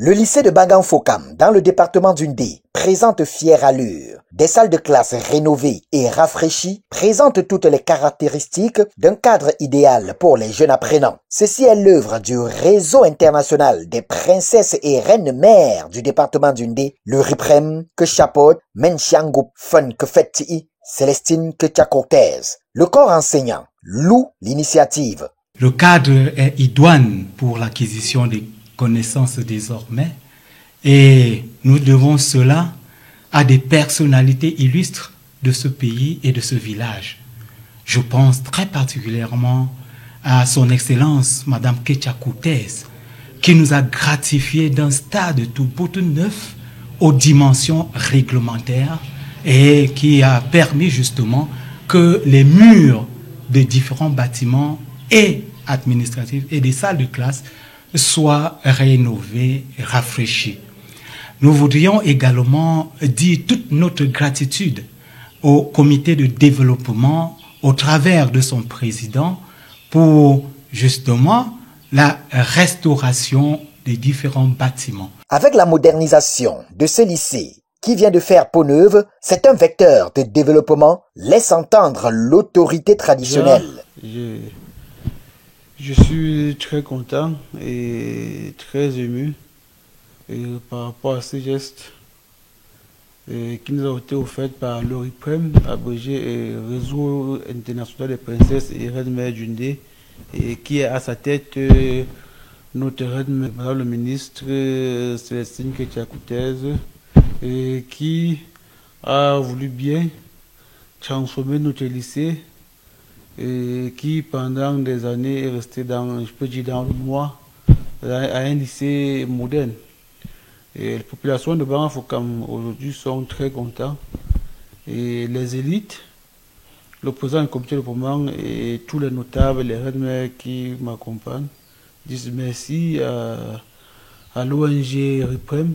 Le lycée de Bangan-Fokam, dans le département d'Undé, présente fière allure. Des salles de classe rénovées et rafraîchies présentent toutes les caractéristiques d'un cadre idéal pour les jeunes apprenants. Ceci est l'œuvre du réseau international des princesses et reines mères du département d'Undé, le RIPREM, que chapeaute Menchiangoup Fun Kefeti, Célestine Ketchakortez. Le corps enseignant loue l'initiative. Le cadre est idoine pour l'acquisition des connaissances désormais et nous devons cela à des personnalités illustres de ce pays et de ce village. Je pense très particulièrement à son Excellence Madame Ketchakortez qui nous a gratifié d'un stade tout beau tout neuf aux dimensions réglementaires et qui a permis justement que les murs des différents bâtiments et administratifs et des salles de classe soient rénovés, rafraîchis. Nous voudrions également dire toute notre gratitude au comité de développement au travers de son président pour justement la restauration des différents bâtiments. Avec la modernisation de ce lycée qui vient de faire peau neuve, c'est un vecteur de développement, laisse entendre l'autorité traditionnelle. Je suis très content et très ému par rapport à ces gestes qui nous ont été offerts par le RIPREM, abrégé et Réseau international des princesses et reines mères d'Undé, et qui a à sa tête notre reine, madame le ministre Célestine Ketchakortez, qui a voulu bien transformer notre lycée et qui pendant des années est resté dans, je peux dire dans le noir, à un lycée moderne. Et les populations de Bangan-Fokam aujourd'hui sont très contents. Et les élites, le président du comité de développement et tous les notables, les reines qui m'accompagnent, disent merci à l'ONG RIPREM.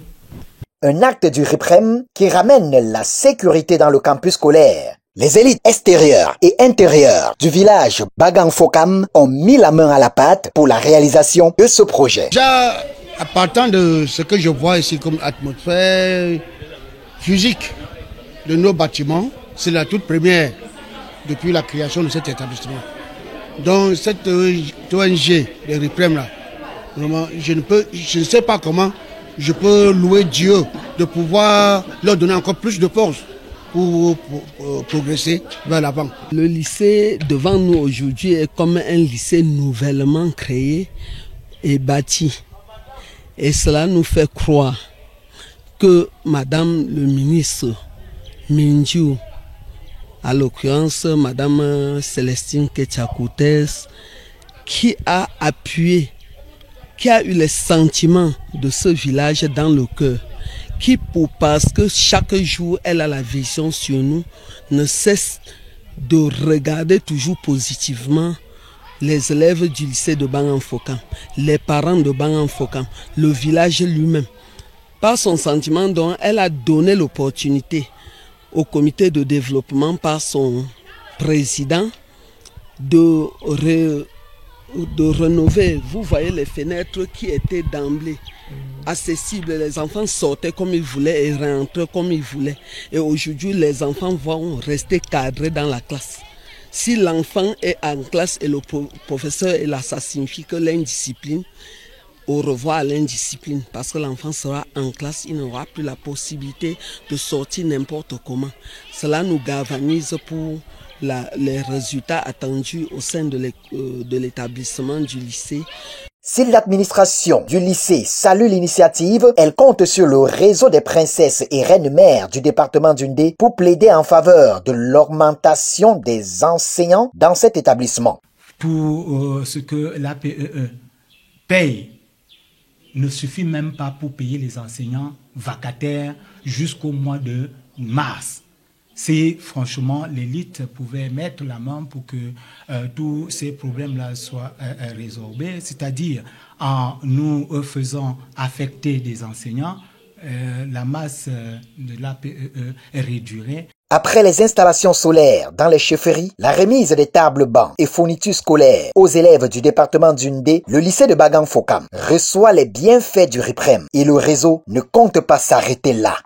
Un acte du RIPREM qui ramène la sécurité dans le campus scolaire. Les élites extérieures et intérieures du village Bangan-Fokam ont mis la main à la pâte pour la réalisation de ce projet. Déjà, à partir de ce que je vois ici comme atmosphère physique de nos bâtiments, c'est la toute première depuis la création de cet établissement. Donc cette ONG, les RIPREM là, vraiment, je ne sais pas comment je peux louer Dieu de pouvoir leur donner encore plus de force pour progresser vers l'avant. Le lycée devant nous aujourd'hui est comme un lycée nouvellement créé et bâti. Et cela nous fait croire que Madame le ministre Mindiou, à l'occurrence Madame Célestine Ketchakortez, qui a appuyé, qui a eu les sentiments de ce village dans le cœur, parce que chaque jour elle a la vision sur nous, ne cesse de regarder toujours positivement les élèves du lycée de Bangan-Fokam, les parents de Bangan-Fokam, le village lui-même. Par son sentiment dont elle a donné l'opportunité au comité de développement par son président de rénover. Vous voyez les fenêtres qui étaient d'emblée accessibles. Les enfants sortaient comme ils voulaient et rentraient comme ils voulaient. Et aujourd'hui, les enfants vont rester cadrés dans la classe. Si l'enfant est en classe et le professeur est là, ça signifie que l'indiscipline, au revoir à l'indiscipline, parce que l'enfant sera en classe, il n'aura plus la possibilité de sortir n'importe comment. Cela nous galvanise pour les résultats attendus au sein de l'établissement du lycée. Si l'administration du lycée salue l'initiative, elle compte sur le réseau des princesses et reines mères du département d'Undé pour plaider en faveur de l'augmentation des enseignants dans cet établissement. Pour ce que l'APEE paye, ne suffit même pas pour payer les enseignants vacataires jusqu'au mois de mars. Si franchement l'élite pouvait mettre la main pour que tous ces problèmes-là soient résorbés, c'est-à-dire en nous faisant affecter des enseignants, la masse de l'APEE réduirait. Après les installations solaires dans les chefferies, la remise des tables bancs et fournitures scolaires aux élèves du département d'Undé, le lycée de Bagang Fokam reçoit les bienfaits du RIPREM et le réseau ne compte pas s'arrêter là.